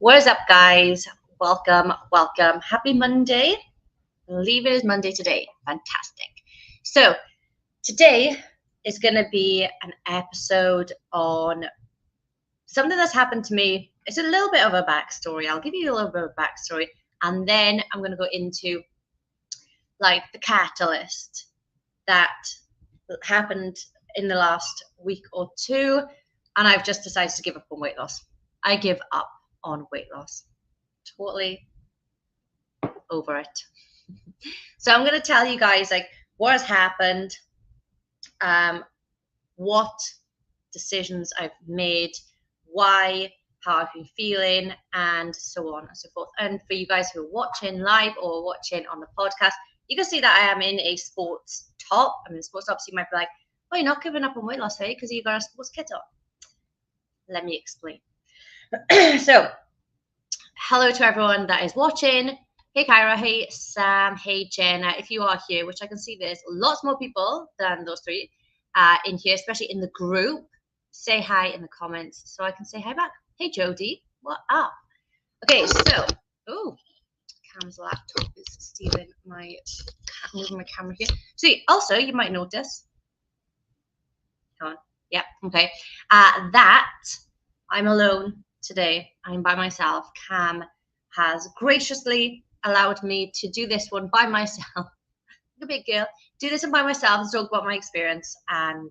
What is up, guys? Welcome, welcome. Happy Monday. I believe it is Monday today. Fantastic. So, today is going to be an episode on something that's happened to me. It's a little bit of a backstory. I'll give you a little bit of a backstory, and then I'm going to go into like the catalyst that happened in the last week or two, and I've just decided to give up on weight loss. I give up on weight loss. Totally over it. So I'm going to tell you guys like what has happened, what decisions I've made, why, how I've been feeling, and so on and so forth. And for you guys who are watching live or watching on the podcast, you can see that I am in a sports top. I'm in a sports top, so you might be like, "Oh, you're not giving up on weight loss, hey? Because you got a sports kit on." Let me explain. So, hello to everyone that is watching. Hey Kyra, hey Sam, hey Jenna. If you are here, which I can see there's lots more people than those three in here, especially in the group, say hi in the comments so I can say hi back. Hey Jody, what up? Okay, so, oh, Cam's laptop is stealing my, moving my camera here. So also, you might notice, come on, yep, okay, that I'm alone today. I'm by myself. Cam has graciously allowed me to do this one by myself. Like a big girl. Do this one by myself and talk about my experience and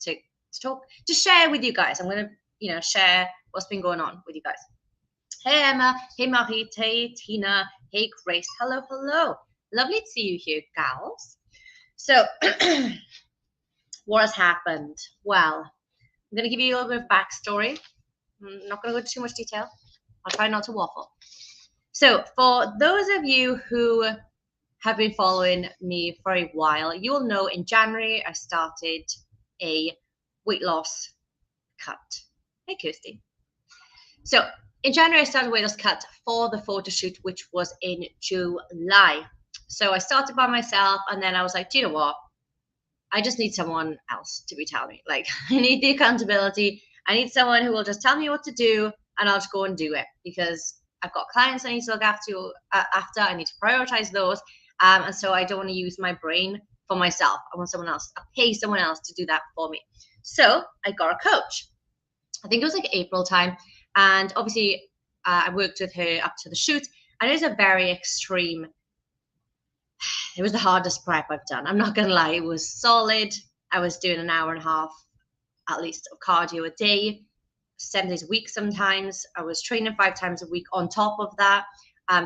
to talk, to share with you guys. I'm going to, share what's been going on with you guys. Hey Emma. Hey Marie. Hey Tina. Hey Grace. Hello, hello. Lovely to see you here, gals. So, what has happened? Well, I'm going to give you a little bit of backstory. I'm not going to go into too much detail. I'll try not to waffle. So, for those of you who have been following me for a while, you will know in January I started a weight loss cut. Hey, Kirsty. So, in January I started a weight loss cut for the photo shoot, which was in July. So, I started by myself, and then I was like, do you know what? I just need someone else to be telling me. Like, I need the accountability. I need someone who will just tell me what to do, and I'll just go and do it because I've got clients I need to look after. I need to prioritize those, and so I don't want to use my brain for myself. I want someone else. I pay someone else to do that for me. So I got a coach. I think it was like April time, and obviously I worked with her up to the shoot, and it was a very extreme. It was the hardest prep I've done. I'm not gonna lie, it was solid. I was doing an hour and a half at least of cardio a day, 7 days a week sometimes. I was training 5 times a week on top of that.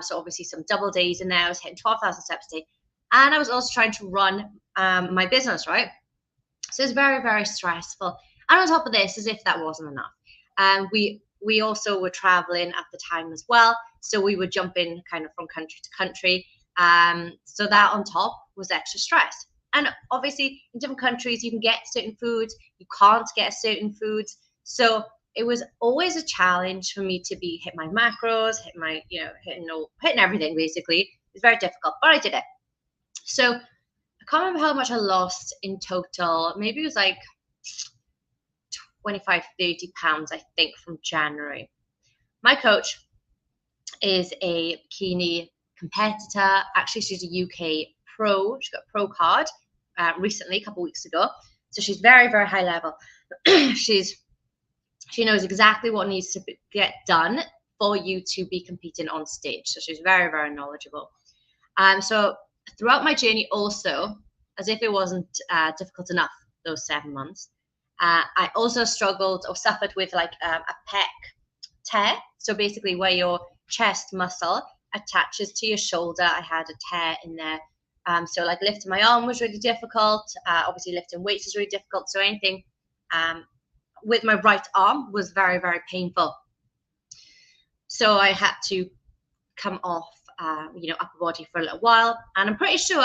So obviously some double days in there. I was hitting 12,000 steps a day. And I was also trying to run my business, right? So it's very, very stressful. And on top of this, as if that wasn't enough, we also were traveling at the time as well. So we were jumping kind of from country to country. So that on top was extra stress. And obviously in different countries, you can get certain foods, you can't get certain foods. So it was always a challenge for me to be hit my macros, hit my, hitting everything basically. It was very difficult, but I did it. So I can't remember how much I lost in total. Maybe it was like 25, 30 pounds, I think, from January. My coach is a bikini competitor. Actually, she's a UK pro. She got a pro card recently, a couple of weeks ago. So she's very, very high level. She knows exactly what needs to get done for you to be competing on stage. So she's very, very knowledgeable. So throughout my journey also, as if it wasn't difficult enough, those 7 months, I also struggled or suffered with like a pec tear. So basically where your chest muscle attaches to your shoulder, I had a tear in there. So like lifting my arm was really difficult. Obviously lifting weights is really difficult. So anything with my right arm was very, very painful. So I had to come off, upper body for a little while. And I'm pretty sure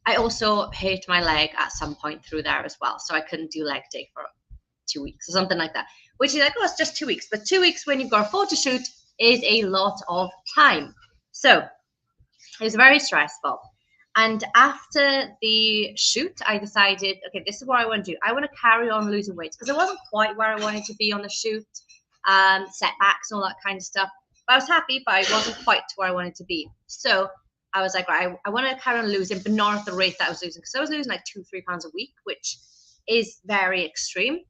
I also hurt my leg at some point through there as well. So I couldn't do leg day for 2 weeks or something like that, which is like, oh, it's just 2 weeks. But 2 weeks when you've got a photo shoot is a lot of time. So it was very stressful. And after the shoot, I decided, okay, this is what I want to do. I want to carry on losing weight because I wasn't quite where I wanted to be on the shoot. setbacks and all that kind of stuff. But I was happy, but I wasn't quite to where I wanted to be. So I was like, right, I want to carry on losing, but not at the rate that I was losing, because I was losing like 2-3 pounds a week, which is very extreme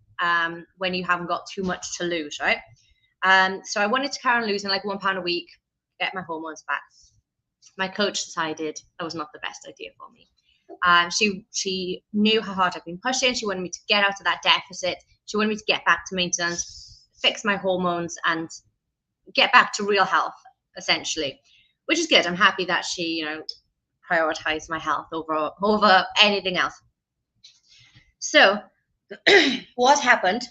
when you haven't got too much to lose, right? So I wanted to carry on losing like £1 a week, get my hormones back. My coach decided that was not the best idea for me. She knew how hard I've been pushing. She wanted me to get out of that deficit. She wanted me to get back to maintenance, fix my hormones, and get back to real health, essentially, which is good. I'm happy that she, prioritized my health over anything else. So what happened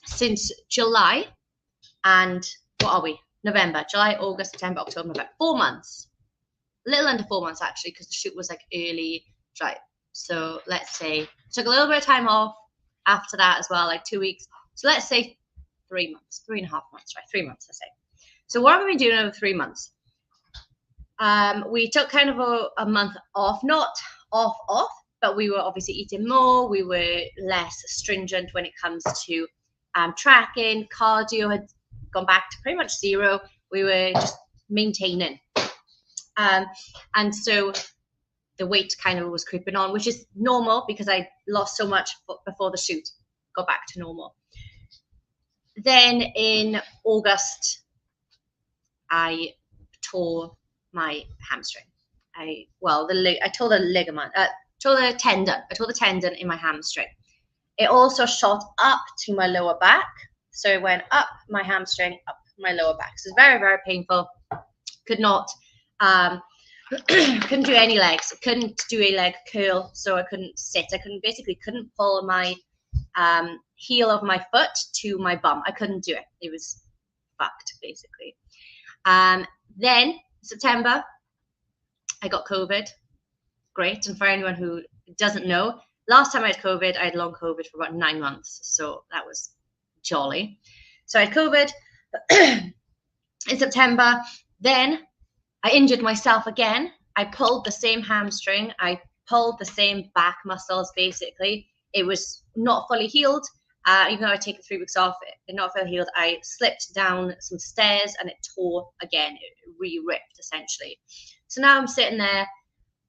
since July and what are we? November, July, August, September, October, November, 4 months. A little under 4 months, actually, because the shoot was like early July. So let's say took a little bit of time off after that as well, like 2 weeks. So let's say 3 months, 3.5 months, right? 3 months, let's say. So what have we been doing over 3 months? We took kind of a month off, not off, but we were obviously eating more. We were less stringent when it comes to tracking. Cardio had gone back to pretty much zero. We were just maintaining. And so the weight kind of was creeping on, which is normal because I lost so much before the shoot, got back to normal. Then in August, I tore my hamstring. I tore the ligament, tore the tendon in my hamstring. It also shot up to my lower back. So it went up my hamstring, up my lower back. So it's very, very painful. Could not, couldn't do any legs. Couldn't do a leg curl. So I couldn't sit. I couldn't pull my heel of my foot to my bum. I couldn't do it. It was fucked, basically. Then September, I got COVID. Great. And for anyone who doesn't know, last time I had COVID, I had long COVID for about 9 months. So that was jolly. So I had COVID in September. Then I injured myself again. I pulled the same hamstring. I pulled the same back muscles, basically. It was not fully healed. Even though I taken 3 weeks off, it not fully healed. I slipped down some stairs and it tore again. It re-ripped, essentially. So now I'm sitting there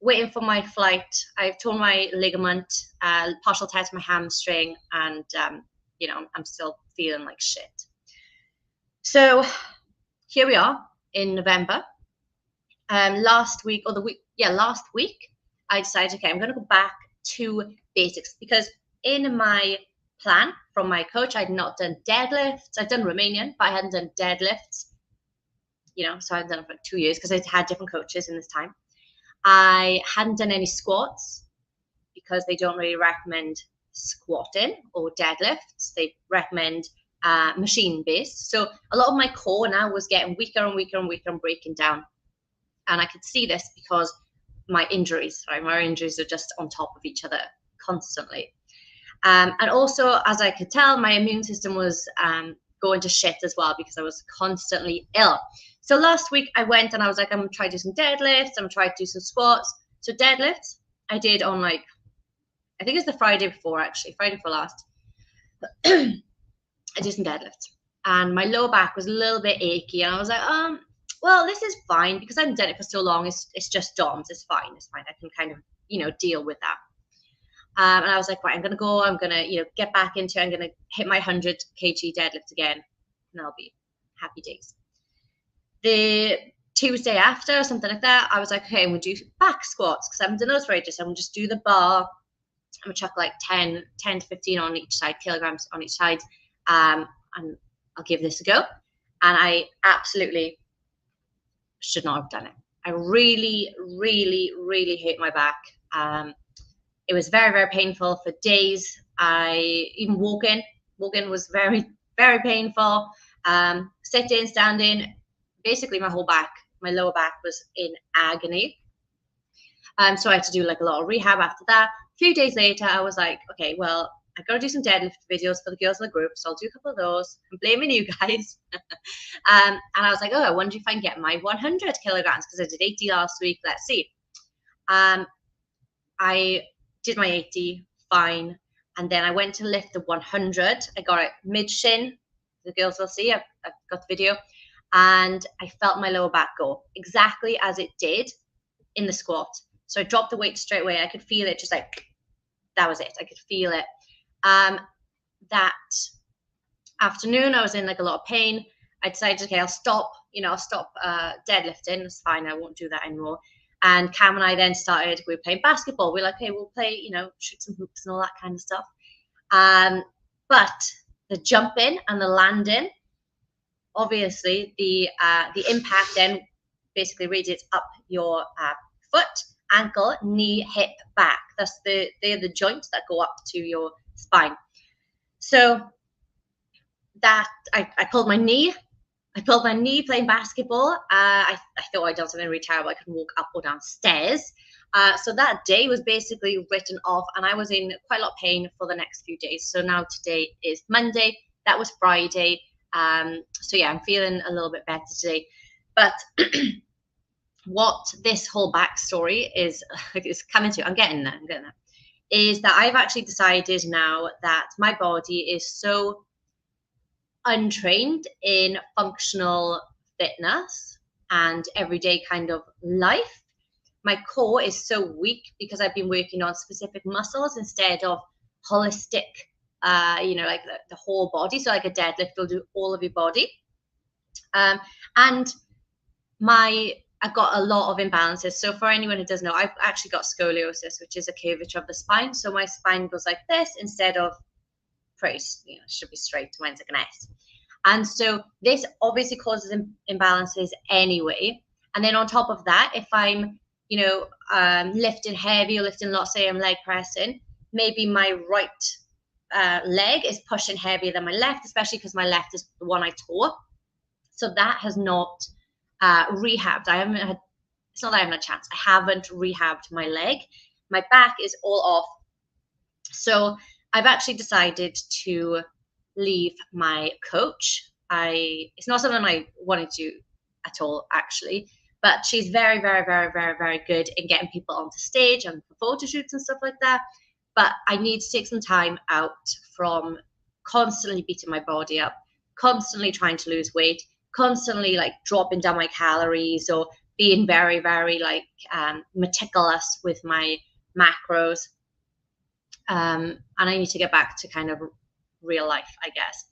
waiting for my flight. I've torn my ligament, partial tear to my hamstring, and I'm still feeling like shit. So here we are in November. Last week, I decided, okay, I'm going to go back to basics, because in my plan from my coach, I'd not done deadlifts. I'd done Romanian, but I hadn't done deadlifts. So I hadn't done it for 2 years because I'd had different coaches in this time. I hadn't done any squats because they don't really recommend squatting or deadlifts. They recommend machine based. So a lot of my core now was getting weaker and weaker and weaker and breaking down. And I could see this because my injuries are just on top of each other constantly. And also, as I could tell, my immune system was going to shit as well because I was constantly ill. So last week I went and I was like, I'm going to try to do some deadlifts. I'm going to try to do some squats. So deadlifts I did on I think it's the Friday before last. I did some deadlifts and my lower back was a little bit achy. And I was like, well, this is fine because I haven't done it for so long. It's just DOMS. It's fine. I can kind of, deal with that. And I was like, right, I'm going to get back into it. I'm going to hit my 100 kg deadlift again, and I'll be happy days. The Tuesday after, or something like that, I was like, okay, I'm going to do back squats because I haven't done those for ages. I'm going to just do the bar. I'm going to chuck like 10 to 15 on each side, kilograms on each side, and I'll give this a go. And I absolutely should not have done it. I really, really, really hurt my back. It was very, very painful for days. Even walking was very, very painful. Sitting, standing, basically my lower back was in agony. So I had to do like a lot of rehab after that. A few days later, I was like, okay, well, I got to do some deadlift videos for the girls in the group. So I'll do a couple of those. I'm blaming you guys. And I was like, I wonder if I can get my 100 kilograms because I did 80 last week. Let's see. I did my 80, fine. And then I went to lift the 100. I got it mid-shin, the girls will see, I've got the video, and I felt my lower back go exactly as it did in the squat. So I dropped the weight straight away. I could feel it, just like, that was it. I could feel it. That afternoon, I was in like a lot of pain. I decided, okay, I'll stop deadlifting. It's fine. I won't do that anymore. And Cam and I then started, we were playing basketball. We're like, hey, we'll play, shoot some hoops and all that kind of stuff. But the jumping and the landing, obviously the impact then basically radiates up your foot, ankle, knee, hip, back. They're the joints that go up to your spine. So that I pulled my knee. I pulled my knee playing basketball. I thought I'd done something really terrible. I couldn't walk up or down stairs. So that day was basically written off, and I was in quite a lot of pain for the next few days. So now today is Monday. That was Friday. So yeah, I'm feeling a little bit better today. But what this whole backstory is coming to, I'm getting there, is that I've actually decided now that my body is so untrained in functional fitness and everyday kind of life. My core is so weak because I've been working on specific muscles instead of holistic, like the whole body. So like a deadlift will do all of your body. And I've got a lot of imbalances. So for anyone who doesn't know, I've actually got scoliosis, which is a curvature of the spine. So my spine goes like this instead of pretty, it should be straight. Mine's like an S. And so this obviously causes imbalances anyway. And then on top of that, if I'm, lifting heavy or lifting lots, say I'm leg pressing, maybe my right leg is pushing heavier than my left, especially because my left is the one I tore. So that has not rehabbed. It's not that I haven't had a chance. I haven't rehabbed my leg. My back is all off. So I've actually decided to leave my coach. It's not something I wanted to do at all, actually, but she's very, very, very, very, very good in getting people onto stage and for photo shoots and stuff like that. But I need to take some time out from constantly beating my body up, constantly trying to lose weight, constantly like dropping down my calories or being very, very like meticulous with my macros. And I need to get back to kind of real life, I guess.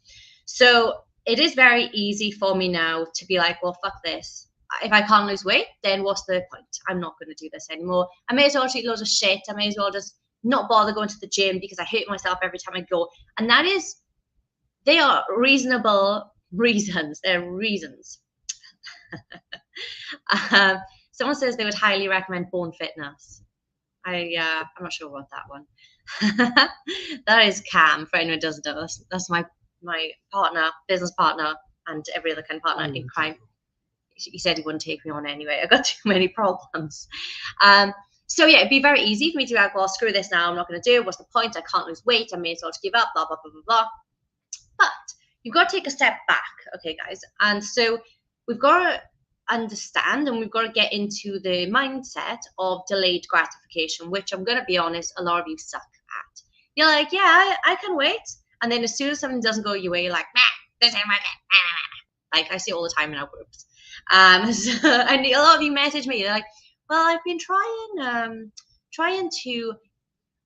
So it is very easy for me now to be like, well, fuck this. If I can't lose weight, then what's the point? I'm not going to do this anymore. I may as well eat loads of shit. I may as well just not bother going to the gym because I hate myself every time I go. And they are reasonable reasons. They're reasons. Someone says they would highly recommend Born Fitness. I'm not sure about that one. That is Cam, for anyone who doesn't know. That's my partner, business partner, and every other kind of partner in crime. He said he wouldn't take me on anyway. I got too many problems. So yeah, it'd be very easy for me to be like, well, screw this now. I'm not going to do it. What's the point? I can't lose weight. I may as well just give up, blah, blah, blah, blah, blah. But you've got to take a step back, okay, guys? And so we've got to understand and we've got to get into the mindset of delayed gratification, which I'm going to be honest, a lot of you suck at. You're like, yeah, I can wait. And then as soon as something doesn't go your way, you're like, nah, this ain't working. Like I see all the time in our groups. And a lot of you message me, they're like, well, I've been trying to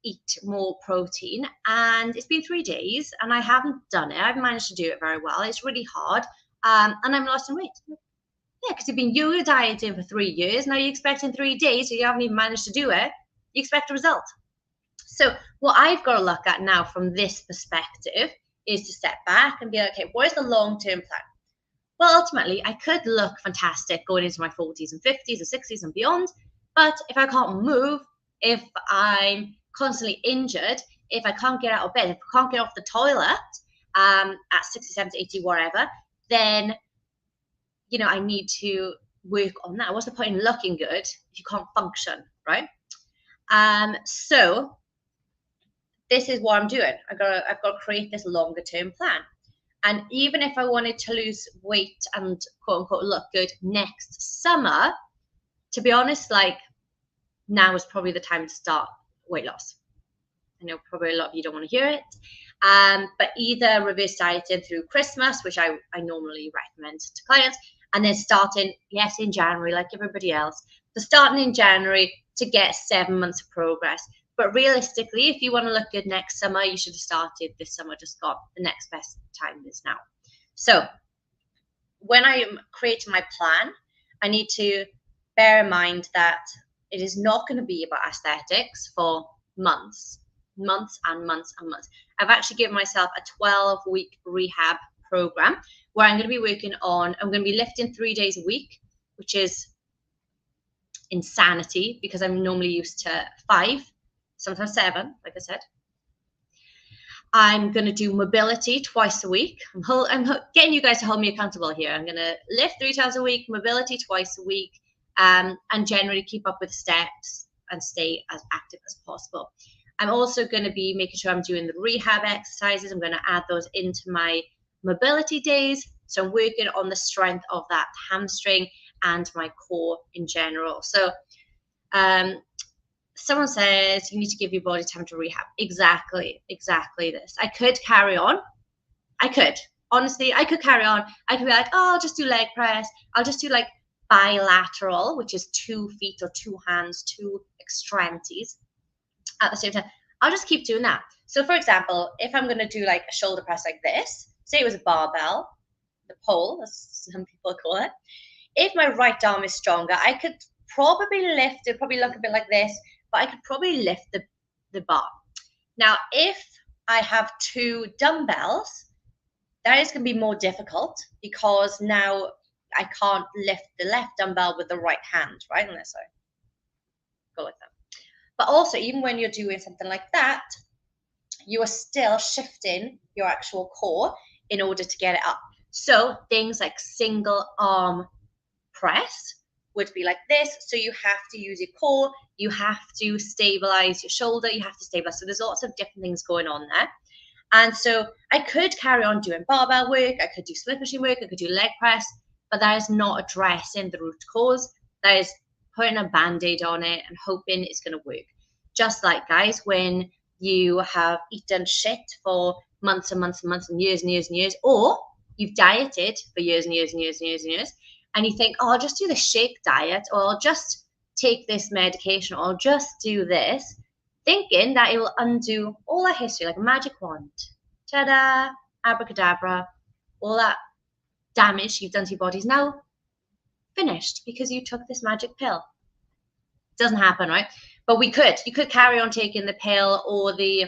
eat more protein and it's been 3 days and I haven't done it. I haven't managed to do it very well. It's really hard. And I'm lost in weight. Yeah, because you've been yoga dieting for 3 years. Now you expect in 3 days, so you haven't even managed to do it. You expect a result. So what I've got to look at now from this perspective is to step back and be like, okay, what is the long-term plan? Well, ultimately, I could look fantastic going into my 40s and 50s and 60s and beyond. But if I can't move, if I'm constantly injured, if I can't get out of bed, if I can't get off the toilet at 60, 70, 80, whatever, then, I need to work on that. What's the point in looking good if you can't function, right? So this is what I'm doing. I've got to create this longer term plan. And even if I wanted to lose weight and quote unquote look good next summer, to be honest, like now is probably the time to start weight loss. I know probably a lot of you don't want to hear it. But either reverse dieting through Christmas, which I normally recommend to clients, and then starting, yes, in January, like everybody else. So starting in January to get 7 months of progress. But realistically, if you want to look good next summer, you should have started this summer, just got the next best time is now. So when I am creating my plan, I need to bear in mind that it is not going to be about aesthetics for months and months and months. I've actually given myself a 12-week rehab program where I'm going to be working on, I'm going to be lifting 3 days a week, which is insanity because I'm normally used to 5, sometimes 7, like I said. I'm going to do mobility twice a week. I'm getting you guys to hold me accountable here. I'm going to lift 3 times a week, mobility twice a week, and generally keep up with steps and stay as active as possible. I'm also going to be making sure I'm doing the rehab exercises. I'm going to add those into my mobility days. So I'm working on the strength of that hamstring and my core in general. So someone says you need to give your body time to rehab. Exactly this. I could carry on. Honestly, I could carry on. I could be like, oh, I'll just do leg press. I'll just do like bilateral, which is 2 feet or 2 hands, 2 extremities at the same time. I'll just keep doing that. So for example, if I'm going to do like a shoulder press like this, say it was a barbell, the pole, as some people call it. If my right arm is stronger, I could probably lift it, probably look a bit like this, but I could probably lift the bar. Now, if I have 2 dumbbells, that is going to be more difficult because now I can't lift the left dumbbell with the right hand, right? Unless I go like that. But also, even when you're doing something like that, you are still shifting your actual core in order to get it up. So things like single arm press would be like this. So you have to use your core, you have to stabilize your shoulder, you have to stabilize. So there's lots of different things going on there. And so I could carry on doing barbell work, I could do Smith machine work, I could do leg press, but that is not addressing the root cause. That is putting a band-aid on it and hoping it's going to work. Just like, guys, when you have eaten shit for months and months and months and years and years and years, or you've dieted for years and years and years and years and years, and you think, oh, I'll just do the shake diet, or I'll just take this medication, or I'll just do this, thinking that it will undo all that history like a magic wand. Ta-da, abracadabra, all that damage you've done to your body is now finished because you took this magic pill. Doesn't happen, right? But you could carry on taking the pill or the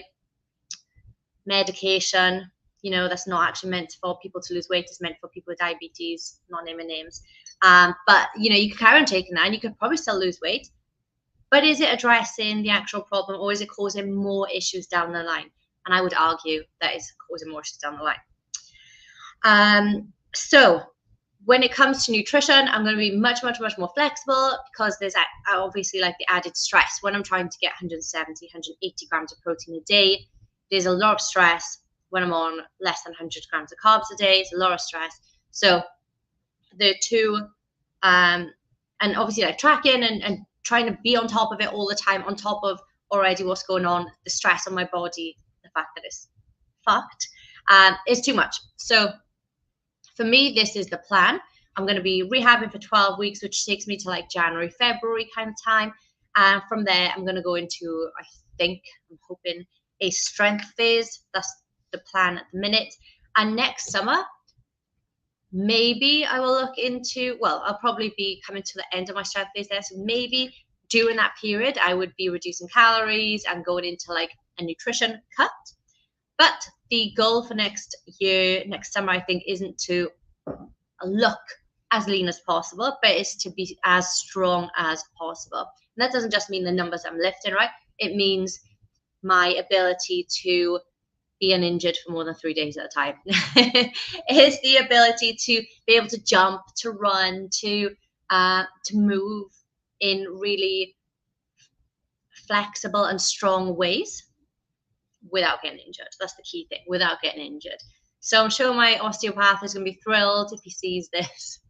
medication, you know, that's not actually meant for people to lose weight. It's meant for people with diabetes, not naming names. But, you know, you could carry on taking that and you could probably still lose weight. But is it addressing the actual problem or is it causing more issues down the line? And I would argue that it's causing more issues down the line. So when it comes to nutrition, I'm going to be much, much, much more flexible because there's obviously like the added stress. When I'm trying to get 170, 180 grams of protein a day, there's a lot of stress. When I'm on less than 100 grams of carbs a day, it's a lot of stress. So the two, and obviously like tracking and trying to be on top of it all the time, on top of already what's going on, the stress on my body, the fact that it's fucked, is too much. So for me, this is the plan. I'm going to be rehabbing for 12 weeks, which takes me to like January, February kind of time. And from there, I'm going to go into, I'm hoping, a strength phase. That's the plan at the minute. And next summer, maybe I will look into, well, I'll probably be coming to the end of my strength phase there. So maybe during that period, I would be reducing calories and going into like a nutrition cut. But the goal for next summer, I think, isn't to look as lean as possible, but it's to be as strong as possible. And that doesn't just mean the numbers I'm lifting, right? It means my ability to be uninjured for more than 3 days at a time. It's the ability to be able to jump, to run, to move in really flexible and strong ways without getting injured. That's the key thing, without getting injured. So I'm sure my osteopath is going to be thrilled if he sees this,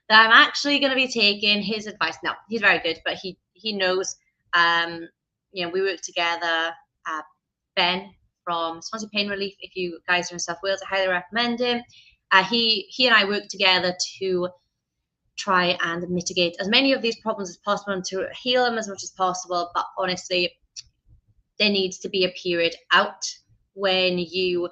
that I'm actually going to be taking his advice. No, he's very good, but he knows, you know, we work together Ben from Swansea Pain Relief. If you guys are in South Wales, I highly recommend him. He and I work together to try and mitigate as many of these problems as possible and to heal them as much as possible. But honestly, there needs to be a period out when you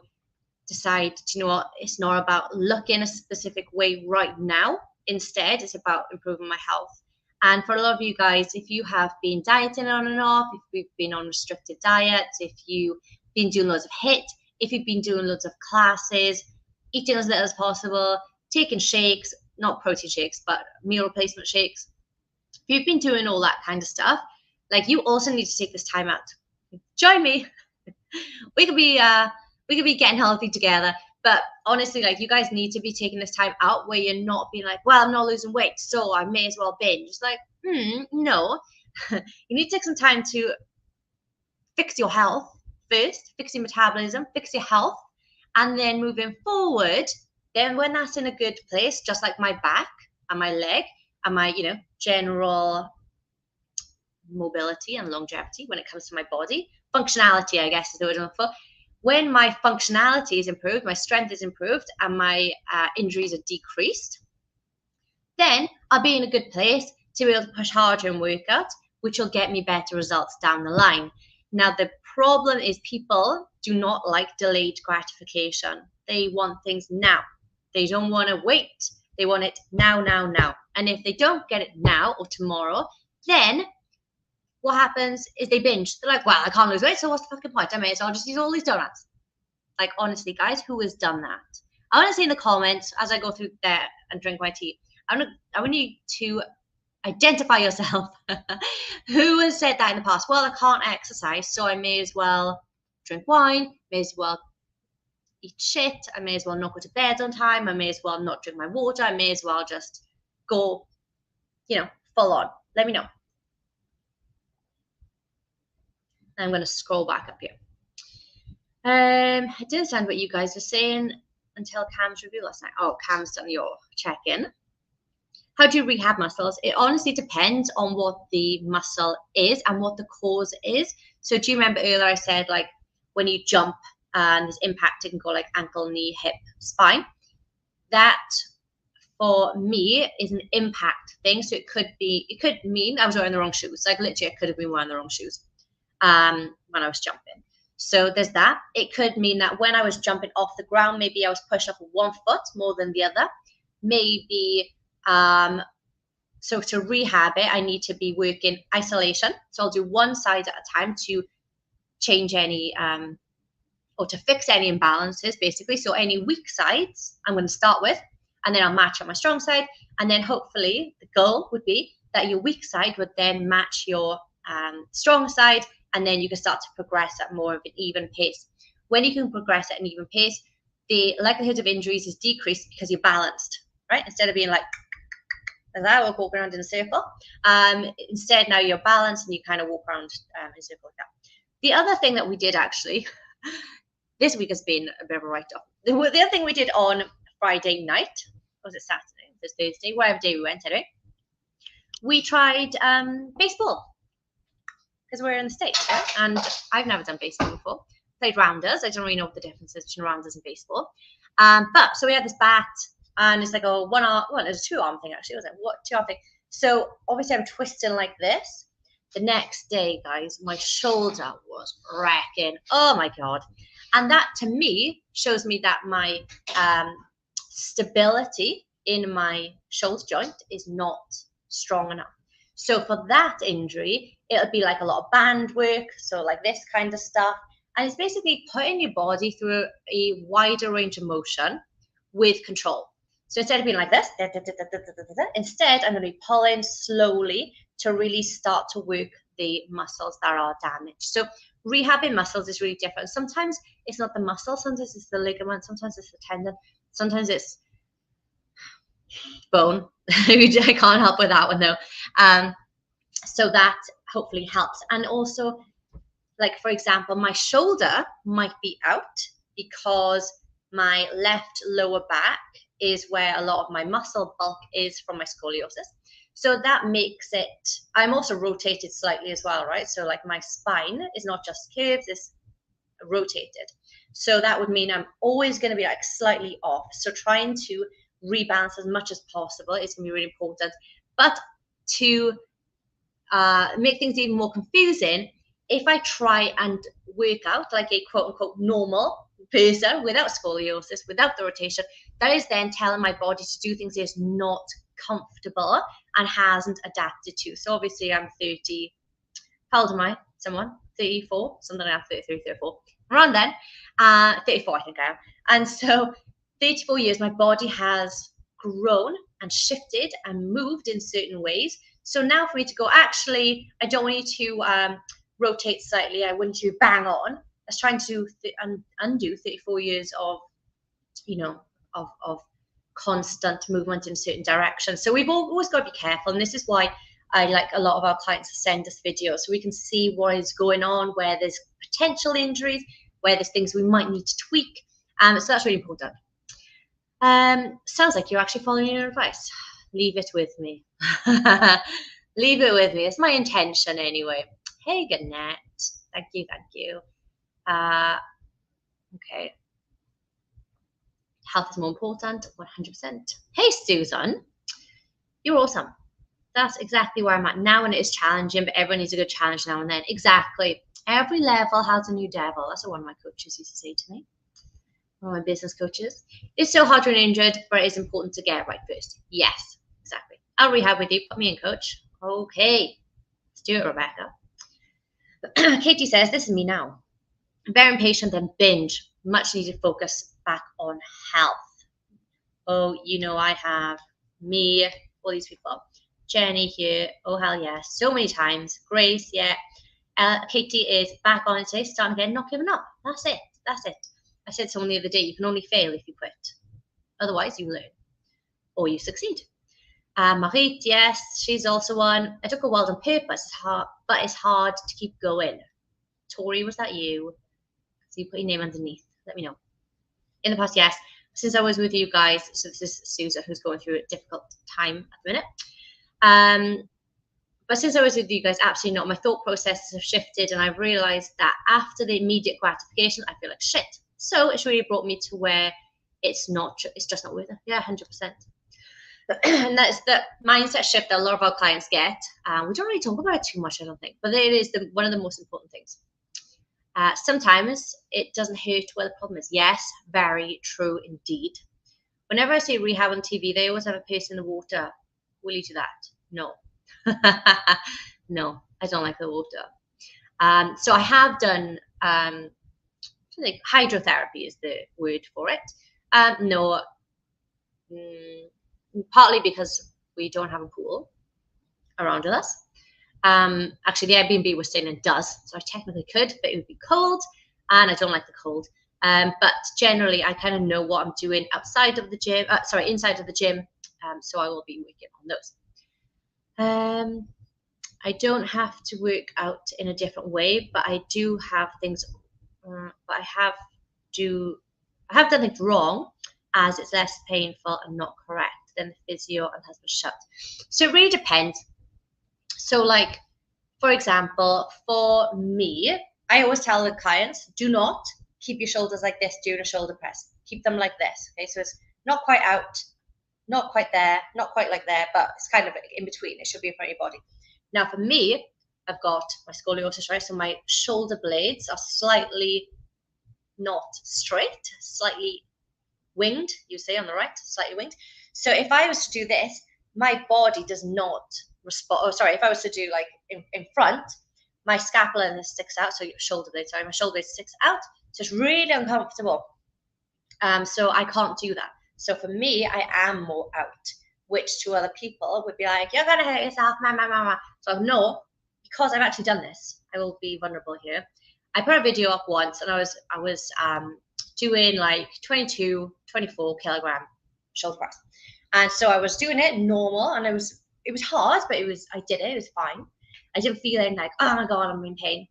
decide, you know what, it's not about looking a specific way right now. Instead, it's about improving my health. And for a lot of you guys, if you have been dieting on and off, if you've been on restricted diets, if you've been doing loads of HIIT, if you've been doing loads of classes, eating as little as possible, taking shakes, not protein shakes, but meal replacement shakes, if you've been doing all that kind of stuff, like, you also need to take this time out. Join me. We could be getting healthy together. But honestly, like, you guys need to be taking this time out where you're not being like, well, I'm not losing weight, so I may as well binge. It's like, no. You need to take some time to fix your health first, fix your metabolism, fix your health, and then moving forward, then when that's in a good place, just like my back and my leg and my, general mobility and longevity when it comes to my body, functionality, I guess is the word I'm looking for. When my functionality is improved, my strength is improved, and my injuries are decreased, then I'll be in a good place to be able to push harder and work out, which will get me better results down the line. Now, the problem is people do not like delayed gratification. They want things now. They don't want to wait. They want it now, now, now. And if they don't get it now or tomorrow, then what happens is they binge. They're like, well, I can't lose weight, so what's the fucking point? I may as well just eat all these donuts. Like, honestly, guys, who has done that? I want to see in the comments as I go through there and drink my tea. I want you to identify yourself. Who has said that in the past? Well, I can't exercise, so I may as well drink wine, may as well eat shit, I may as well not go to bed on time, I may as well not drink my water, I may as well just go, full on. Let me know. I'm going to scroll back up here. I didn't understand what you guys were saying until Cam's review last night. Oh, Cam's done your check-in. How do you rehab muscles? It honestly depends on what the muscle is and what the cause is. So do you remember earlier I said, like, when you jump and there's impact, it can go like ankle, knee, hip, spine. That for me is an impact thing. So it could mean I was wearing the wrong shoes. Like, literally, I could have been wearing the wrong shoes when I was jumping. So there's that. It could mean that when I was jumping off the ground, maybe I was pushing off one foot more than the other. Maybe, so to rehab it, I need to be working isolation. So I'll do one side at a time to change any, or to fix any imbalances, basically. So any weak sides, I'm going to start with, and then I'll match up my strong side. And then hopefully the goal would be that your weak side would then match your strong side, and then you can start to progress at more of an even pace. When you can progress at an even pace, the likelihood of injuries is decreased because you're balanced, right? Instead of being like that, or walking around in a circle. Instead, now you're balanced and you kind of walk around in a circle like that. The other thing that we did actually, this week has been a bit of a write-off. The other thing we did on Friday night, or was it Saturday? It was Thursday, whatever day we went anyway. We tried baseball, because we're in the States, right? And I've never done baseball before. Played rounders. I don't really know what the difference is between rounders and baseball. But so we had this bat, and it's like a one-arm, well, it was a two-arm thing actually. It was like, what, two-arm thing? So obviously I'm twisting like this. The next day, guys, my shoulder was wrecking. Oh my God. And that to me shows me that my stability in my shoulder joint is not strong enough. So for that injury, it'll be like a lot of band work, so like this kind of stuff. And it's basically putting your body through a wider range of motion with control. So instead of being like this, instead I'm going to be pulling slowly to really start to work the muscles that are damaged. So rehabbing muscles is really different. Sometimes it's not the muscle, sometimes it's the ligament, sometimes it's the tendon, sometimes it's bone. I can't help with that one though. So that hopefully helps. And also, like, for example, my shoulder might be out because my left lower back is where a lot of my muscle bulk is from my scoliosis. So that makes it, I'm also rotated slightly as well, right? So like my spine is not just curves, it's rotated. So that would mean I'm always going to be like slightly off. So trying to rebalance as much as possible is going to be really important. But to make things even more confusing, if I try and work out like a quote unquote normal person without scoliosis, without the rotation, that is then telling my body to do things it's not comfortable and hasn't adapted to. So obviously I'm 30, how old am I? Someone? 34? Something like that, 33, 34. Around then. 34 I think I am. And so 34 years, my body has grown and shifted and moved in certain ways. So now for me to go, actually, I don't want you to rotate slightly. I want you to bang on. I was trying to undo 34 years of, of constant movement in certain directions. So we've always got to be careful. And this is why I like a lot of our clients to send us videos so we can see what is going on, where there's potential injuries, where there's things we might need to tweak. So that's really important. Sounds like you're actually following your advice. Leave it with me. Leave it with me. It's my intention anyway. Hey, Gannett. Thank you, thank you. Okay. Health is more important, 100%. Hey, Susan. You're awesome. That's exactly where I'm at now, and it is challenging, but everyone needs a good challenge now and then. Exactly. Every level has a new devil. That's what one of my coaches used to say to me. One of my business coaches. It's so hard when injured, but it is important to get it right first. Yes, exactly. I'll rehab with you. Put me in, coach. Okay. Let's do it, Rebecca. Katie says, this is me now. Very impatient and binge. Much needed focus back on health. Oh, I have me, all these people. Jenny here. Oh, hell yes. So many times. Grace, yeah. Katie is back on today, starting again, not giving up. That's it. That's it. I said to someone the other day, you can only fail if you quit. Otherwise, you learn or you succeed. Marit, yes, she's also one. I took a while on purpose, but it's hard to keep going. Tori, was that you? So you put your name underneath. Let me know. In the past, yes. Since I was with you guys, so this is Susan who's going through a difficult time at the minute. But since I was with you guys, absolutely not. My thought processes have shifted, and I've realized that after the immediate gratification, I feel like shit. So it's really brought me to where it's just not worth it. Yeah, 100%. And that's the mindset shift that a lot of our clients get. We don't really talk about it too much, I don't think, but it is one of the most important things. Sometimes it doesn't hurt where the problem is. Yes, very true indeed. Whenever I see rehab on TV, they always have a person in the water. Will you do that? No. No, I don't like the water. So I have done, I think hydrotherapy is the word for it. No, partly because we don't have a pool around us. Actually, the Airbnb we're staying in does, so I technically could, but it would be cold, and I don't like the cold. But generally, I kind of know what I'm doing outside of the gym. Inside of the gym. So I will be working on those. I don't have to work out in a different way, but I do have things. But I have done things wrong, as it's less painful and not correct than the physio and has been shut. So it really depends. So, like, for example, for me, I always tell the clients, do not keep your shoulders like this during a shoulder press. Keep them like this. Okay, so it's not quite out, not quite there, not quite like there, but it's kind of in between. It should be in front of your body. Now, for me, I've got my scoliosis, right? So my shoulder blades are slightly not straight, slightly winged, you say on the right, slightly winged. So if I was to do this, my body does not respond. Oh, sorry, if I was to do like in front, my scapula sticks out. So your shoulder blade, my shoulder blade sticks out. So it's really uncomfortable. So I can't do that. So for me, I am more out, which to other people would be like, you're going to hurt yourself, So no, because I've actually done this, I will be vulnerable here. I put a video up once, and I was doing like 22, 24 kilogram shoulder press. And so I was doing it normal, and it was hard, but I did it. It was fine. I didn't feel anything like, oh my God, I'm in pain.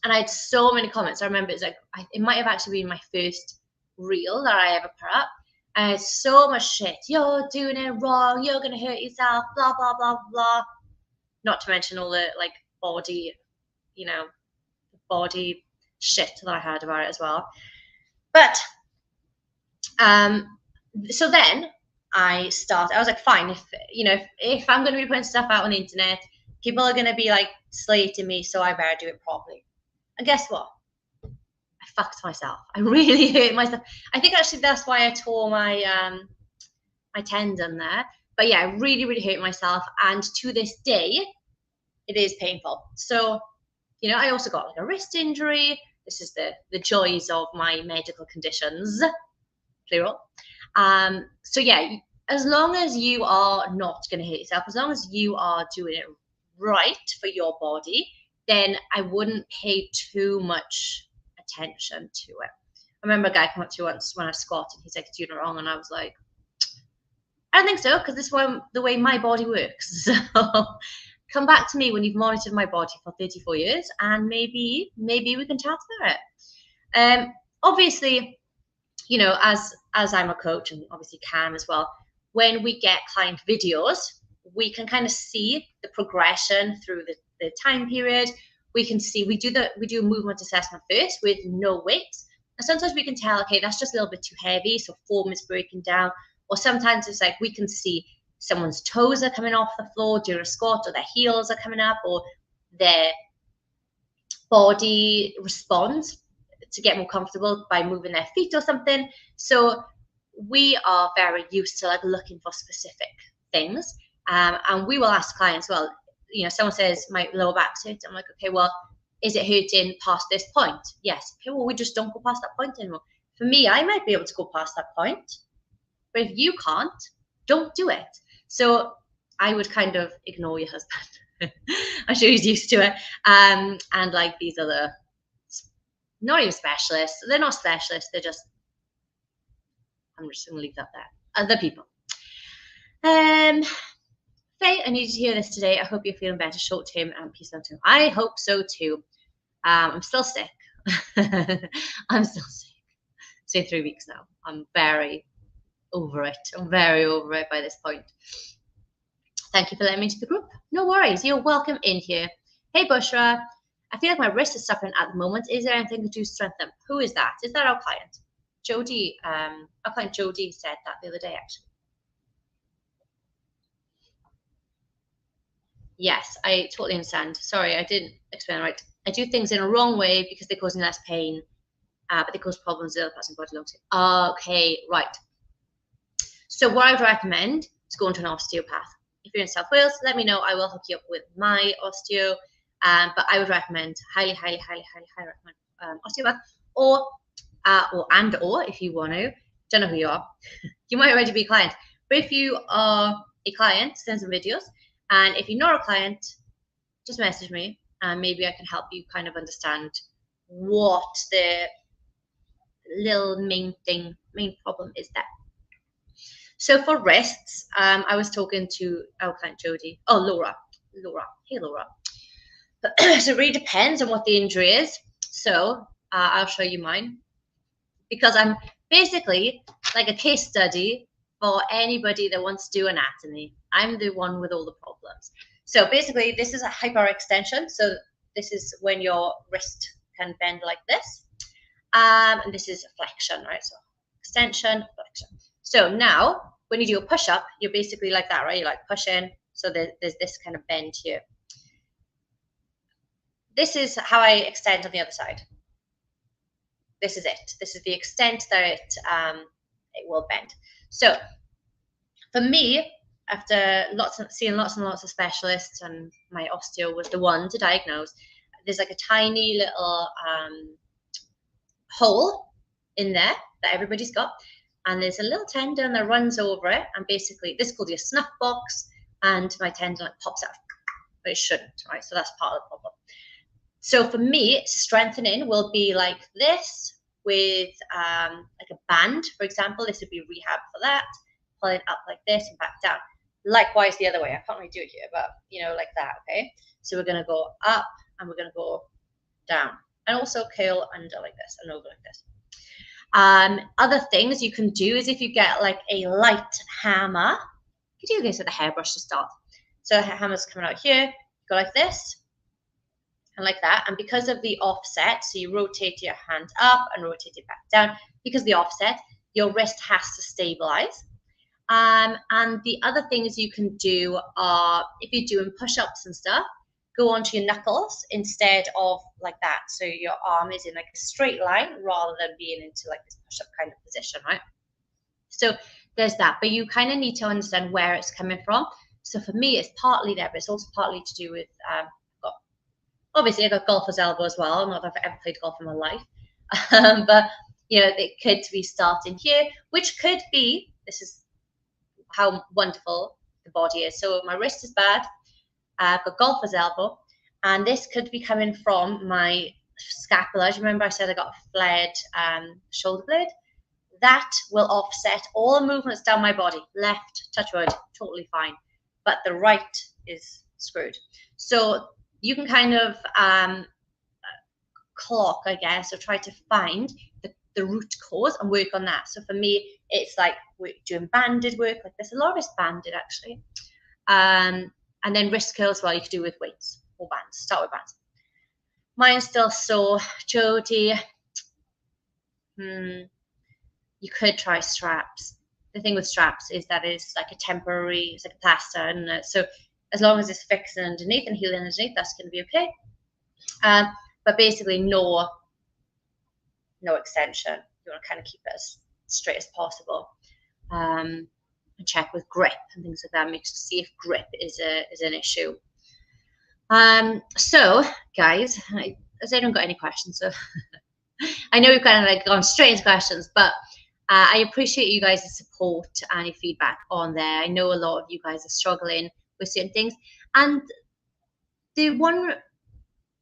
And I had so many comments. I remember it might have actually been my first reel that I ever put up. And I had so much shit. You're doing it wrong. You're going to hurt yourself. Blah, blah, blah, blah. Not to mention all the like body, body shit that I heard about it as well. But so then I was like, fine, if I'm going to be putting stuff out on the internet, people are going to be like slating me, so I better do it properly. And guess what? I fucked myself. I really hurt myself. I think actually that's why I tore my my tendon there. But yeah, I really, really hurt myself. And to this day, it is painful. So, I also got like a wrist injury. This is the joys of my medical conditions, plural. So yeah, as long as you are not going to hurt yourself, as long as you are doing it right for your body, then I wouldn't pay too much attention to it. I remember a guy came up to me once when I was squatting. He's like, "It's doing it wrong," and I was like, "I don't think so, because this is the way my body works." So come back to me when you've monitored my body for 34 years, and maybe we can chat about it. Obviously, as I'm a coach, and obviously Cam as well, when we get client videos, we can kind of see the progression through the time period. We can see we do a movement assessment first with no weights, and sometimes we can tell, okay, that's just a little bit too heavy, so form is breaking down. Or sometimes it's like we can see someone's toes are coming off the floor during a squat, or their heels are coming up, or their body responds to get more comfortable by moving their feet or something. So we are very used to like looking for specific things, and we will ask clients, well, someone says my lower back's hurt. I'm like, okay, well, is it hurting past this point? Yes. Okay, well, we just don't go past that point anymore. For me, I might be able to go past that point, but if you can't, don't do it. So I would kind of ignore your husband. I'm sure he's used to it. And like these are the not even specialists. They're not specialists. They're just, I'm just going to leave that there. Other people. Faye, I need you to hear this today. I hope you're feeling better short term and peace out too. I hope so too. I'm still sick. I'm still sick. It's been 3 weeks now. I'm very over it. I'm very over it by this point. Thank you for letting me into the group. No worries. You're welcome in here. Hey, Bushra. I feel like my wrist is suffering at the moment. Is there anything to do to strengthen them? Who is that? Is that our client? Jody, our client Jody said that the other day, actually. Yes, I totally understand. Sorry, I didn't explain right. I do things in a wrong way because they cause me less pain, but they cause problems in the other person's body long term. Okay, right. So what I would recommend is going to an osteopath. If you're in South Wales, let me know. I will hook you up with my osteo. But I would recommend, highly recommend osteopath, or if you want to, don't know who you are, you might already be a client. But if you are a client, send some videos. And if you're not a client, just message me, and maybe I can help you kind of understand what the little main problem is there. So for wrists, I was talking to our client Jody. Oh, Laura. Hey, Laura. So it really depends on what the injury is. So I'll show you mine, because I'm basically like a case study for anybody that wants to do anatomy. I'm the one with all the problems. So basically, this is a hyperextension. So this is when your wrist can bend like this. And this is flexion, right? So extension, flexion. So now, when you do a push-up, you're basically like that, right? You're like pushing. So there's this kind of bend here. This is how I extend on the other side. This is it. This is the extent that it will bend. So for me, after seeing lots and lots of specialists, and my osteo was the one to diagnose, there's like a tiny little hole in there that everybody's got, and there's a little tendon that runs over it, and basically this is called your snuff box, and my tendon like pops out, but it shouldn't, right? So that's part of the problem. So for me, strengthening will be like this with like a band, for example. This would be rehab for that. Pull it up like this and back down. Likewise the other way. I can't really do it here, but like that, okay? So we're gonna go up and we're gonna go down, and also curl under like this and over like this. Other things you can do is if you get like a light hammer, you can do this with a hairbrush to start. So the hammer's coming out here, go like this, and like that. And because of the offset, so you rotate your hand up and rotate it back down, because of the offset, your wrist has to stabilize. And the other things you can do are, if you're doing push-ups and stuff, go onto your knuckles instead of like that. So your arm is in like a straight line rather than being into like this push-up kind of position, right? So there's that, but you kind of need to understand where it's coming from. So for me, it's partly there, but it's also partly to do with, obviously I've got golfer's elbow as well. Not that I've ever played golf in my life, but it could be starting here, which could be, this is how wonderful the body is. So my wrist is bad, I've got golfer's elbow, and this could be coming from my scapula. Do you remember I said I got a flared shoulder blade? That will offset all the movements down my body. Left, touch wood, totally fine. But the right is screwed. So you can kind of clock, I guess, or try to find the root cause and work on that. So for me, it's like we're doing banded work like this. A lot of it's banded actually. And then wrist curls, well, you could do with weights or bands. Start with bands. Mine's still sore. Jodie, you could try straps. The thing with straps is that it's like a temporary, it's like a plaster. And so as long as it's fixing underneath and healing underneath, that's going to be okay. But basically no extension. You want to kind of keep it as straight as possible. And check with grip and things like that. Make sure to see if grip is an issue. So guys, I don't got any questions, so I know we've kind of like gone straight into questions, but I appreciate you guys' support and your feedback on there. I know a lot of you guys are struggling with certain things, and the one,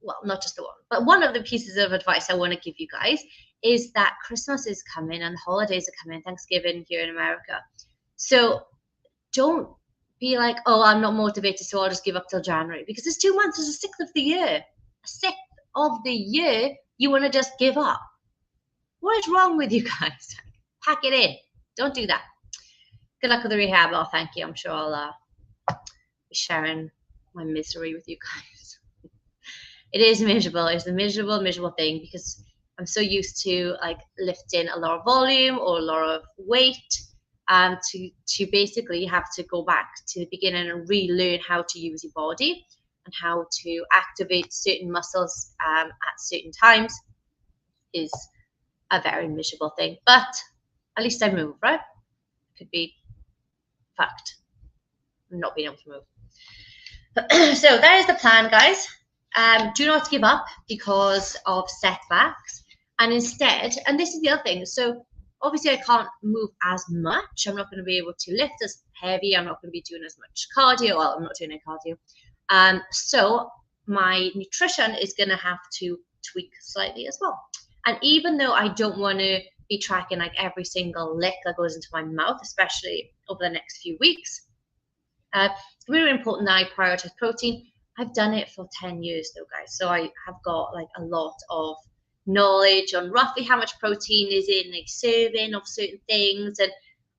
well, not just the one, but one of the pieces of advice I want to give you guys is that Christmas is coming and the holidays are coming, Thanksgiving here in America. So don't be like, oh, I'm not motivated, so I'll just give up till January, because it's 2 months, it's a sixth of the year. A sixth of the year, you want to just give up. What is wrong with you guys? Pack it in. Don't do that. Good luck with the rehab. Oh, thank you. I'm sure I'll be sharing my misery with you guys. It is miserable. It's a miserable thing, because I'm so used to like lifting a lot of volume or a lot of weight, to basically have to go back to the beginning and relearn how to use your body and how to activate certain muscles at certain times is a very miserable thing. But at least I move, right? Could be fucked not being able to move. So that is the plan, guys. Do not give up because of setbacks, and instead, and this is the other thing, so obviously I can't move as much. I'm not going to be able to lift as heavy. I'm not going to be doing as much cardio. Well, I'm not doing any cardio. So my nutrition is going to have to tweak slightly as well. And even though I don't want to be tracking like every single lick that goes into my mouth, especially over the next few weeks, it's really important that I prioritize protein. I've done it for 10 years though, guys. So I have got like a lot of knowledge on roughly how much protein is in a serving of certain things,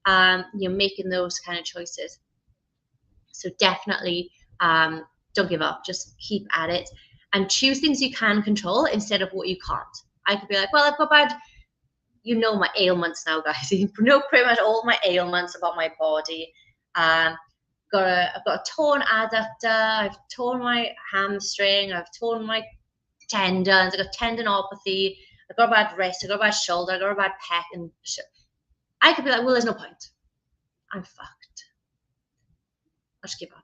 and making those kind of choices. So definitely don't give up. Just keep at it and choose things you can control instead of what you can't. I could be like, well, I've got bad, my ailments now, guys. You know pretty much all my ailments about my body. I've got a torn adductor, I've torn my hamstring, I've torn my tendons, I've got tendinopathy, I've got a bad wrist, I've got a bad shoulder, I've got a bad pec, and shit. I could be like, well, there's no point. I'm fucked. I'll just give up.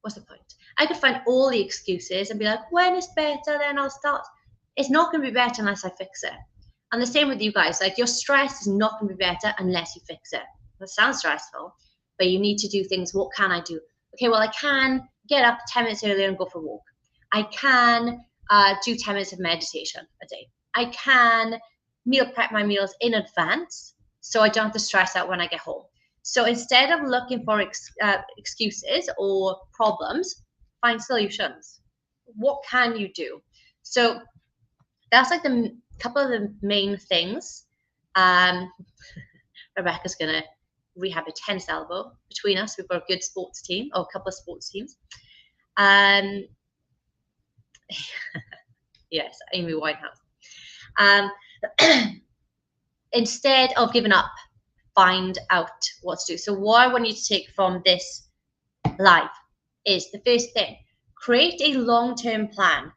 What's the point? I could find all the excuses and be like, when it's better, then I'll start. It's not going to be better unless I fix it. And the same with you guys. Like, your stress is not going to be better unless you fix it. That sounds stressful, but you need to do things. What can I do? Okay, well, I can get up 10 minutes earlier and go for a walk. I can do 10 minutes of meditation a day. I can meal prep my meals in advance so I don't have to stress out when I get home. So instead of looking for excuses or problems, find solutions. What can you do? So that's like the couple of the main things. Rebecca's going to rehab a tennis elbow. Between us, we've got a good sports team, or a couple of sports teams. Yes, Amy Winehouse. Instead of giving up, find out what to do. So what I want you to take from this live is the first thing, create a long-term plan.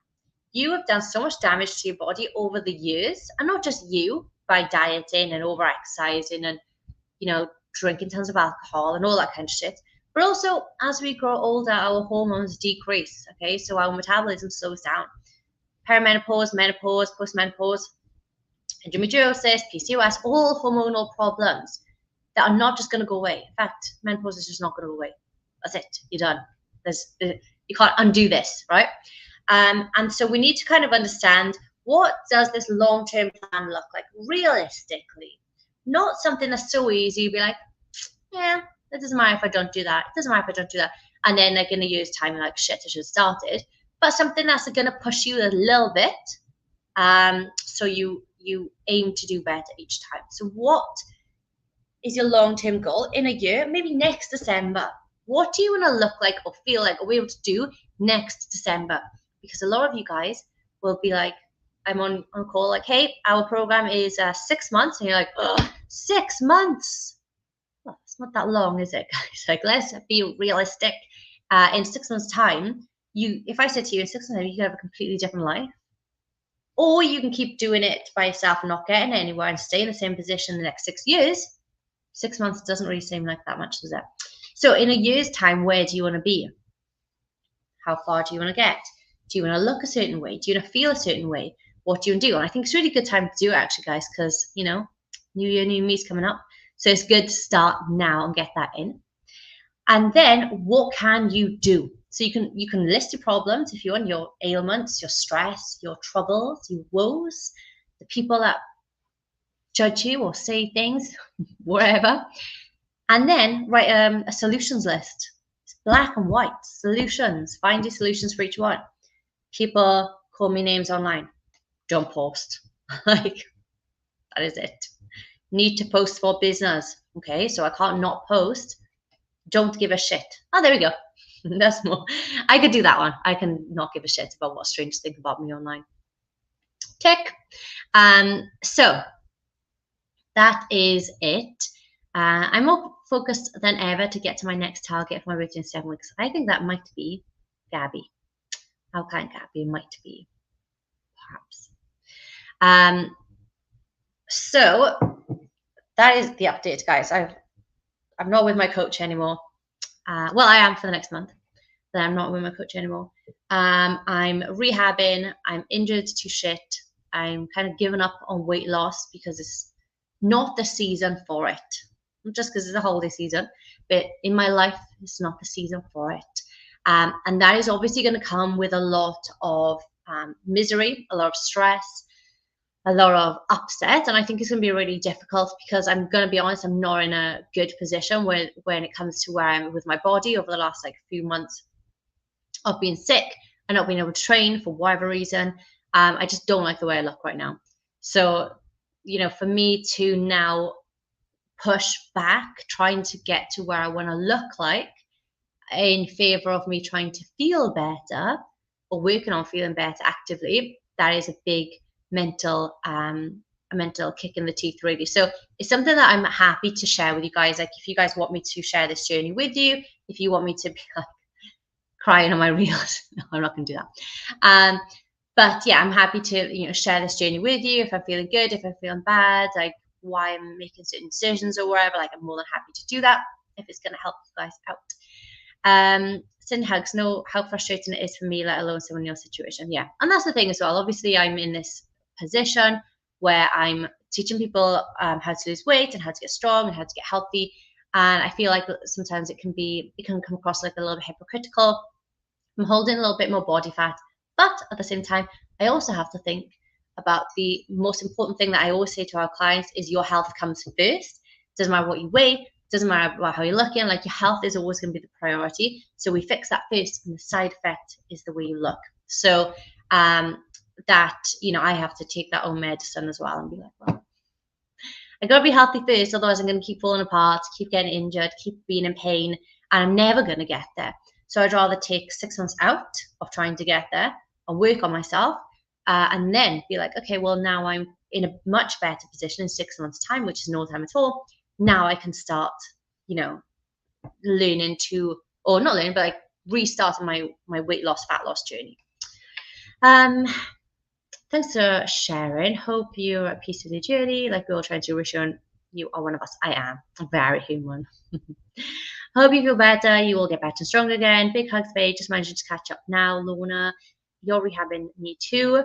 You have done so much damage to your body over the years, and not just you, by dieting and over exercising and, drinking tons of alcohol and all that kind of shit. But also, as we grow older, our hormones decrease. Okay, so our metabolism slows down. Perimenopause, menopause, postmenopause, endometriosis, PCOS, all hormonal problems that are not just going to go away. In fact, menopause is just not going to go away. That's it. You're done. You can't undo this, right? And so we need to kind of understand, what does this long-term plan look like realistically? Not something that's so easy. You'd be like, yeah, it doesn't matter if I don't do that. It doesn't matter if I don't do that. And then like in a year's time, you're like, shit, I should have started. But something that's going to push you a little bit. So you aim to do better each time. So what is your long-term goal in a year? Maybe next December. What do you want to look like or feel like or be able to do next December? Because a lot of you guys will be like, I'm on call, like, hey, our program is 6 months. And you're like, oh, 6 months. Well, it's not that long, is it, guys? Like, let's be realistic. In 6 months' time, if I said to you in 6 months' time, you can have a completely different life. Or you can keep doing it by yourself and not getting anywhere and stay in the same position the next 6 years. 6 months doesn't really seem like that much, does it? So in a year's time, where do you want to be? How far do you want to get? Do you want to look a certain way? Do you want to feel a certain way? What do you want to do? And I think it's a really good time to do it, actually, guys, because, New Year, New Me's coming up. So it's good to start now and get that in. And then what can you do? So you can list your problems if you want, your ailments, your stress, your troubles, your woes, the people that judge you or say things, wherever. And then write a solutions list. It's black and white solutions. Find your solutions for each one. People call me names online. Don't post. Like, that is it. Need to post for business. Okay, so I can't not post. Don't give a shit. Oh, there we go. That's more. I could do that one. I can not give a shit about what strangers think about me online. Tick. So that is it. I'm more focused than ever to get to my next target of my weight in 7 weeks. I think that might be Gabby. How kind Gabby might be, perhaps. So that is the update, guys. I'm not with my coach anymore. Well, I am for the next month, but I'm not with my coach anymore. I'm rehabbing. I'm injured to shit. I'm kind of giving up on weight loss because it's not the season for it. Not just because it's a holiday season, but in my life, it's not the season for it. And that is obviously going to come with a lot of misery, a lot of stress, a lot of upset. And I think it's going to be really difficult because I'm going to be honest, I'm not in a good position when it comes to where I'm with my body over the last few months of being sick and not being able to train for whatever reason. I just don't like the way I look right now. So, for me to now push back, trying to get to where I want to look like in favor of me trying to feel better or working on feeling better actively, that is a big mental kick in the teeth, really. So it's something that I'm happy to share with you guys. Like, if you guys want me to share this journey with you, if you want me to be crying on my reels, no, I'm not going to do that. But yeah, I'm happy to share this journey with you. If I'm feeling good, if I'm feeling bad, like why I'm making certain decisions or whatever, like I'm more than happy to do that if it's going to help you guys out. Send hugs. Know how frustrating it is for me, let alone someone in your situation. Yeah, and that's the thing as well. Obviously, I'm in this position where I'm teaching people how to lose weight and how to get strong and how to get healthy. And I feel like sometimes it can come across like a little bit hypocritical. I'm holding a little bit more body fat, but at the same time, I also have to think about the most important thing that I always say to our clients is your health comes first. Doesn't matter what you weigh, doesn't matter about how you're looking, like your health is always going to be the priority. So we fix that first, and the side effect is the way you look. So that, I have to take that own medicine as well and be like, well, I gotta be healthy first, otherwise I'm gonna keep falling apart, keep getting injured, keep being in pain, and I'm never gonna get there. So I'd rather take 6 months out of trying to get there and work on myself and then be like, okay, well, now I'm in a much better position in 6 months' time, which is no time at all. Now I can start, learning to, or not learning, but like restarting my weight loss, fat loss journey. Thanks for sharing. Hope you're at peace with your journey. Like we're all trying to reassure you are one of us. I am very human. Hope you feel better. You will get better and stronger again. Big hugs, babe. Just managed to catch up now, Lorna. You're rehabbing, me too.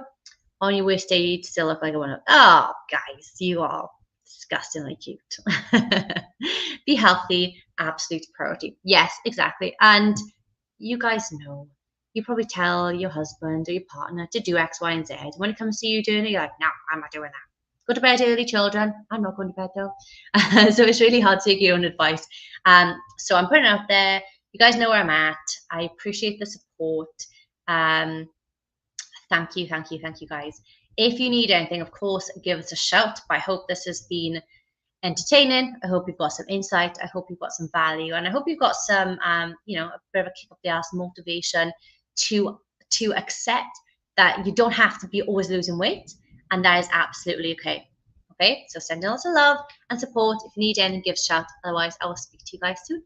On your worst day, you'd still look like a one of. Oh, guys, you are disgustingly cute. Be healthy, absolute priority. Yes, exactly. And you guys know, you probably tell your husband or your partner to do X, Y, and Z. When it comes to you doing it, you're like, no, I'm not doing that. Go to bed early, children. I'm not going to bed though. So it's really hard to take your own advice. So I'm putting it out there. You guys know where I'm at. I appreciate the support. Thank you, guys. If you need anything, of course, give us a shout. But I hope this has been entertaining. I hope you've got some insight. I hope you've got some value, and I hope you've got some, a bit of a kick up the ass motivation to accept that you don't have to be always losing weight, and that is absolutely okay. Okay, so send in lots of love and support. If you need anything, give us a shout. Otherwise, I will speak to you guys soon.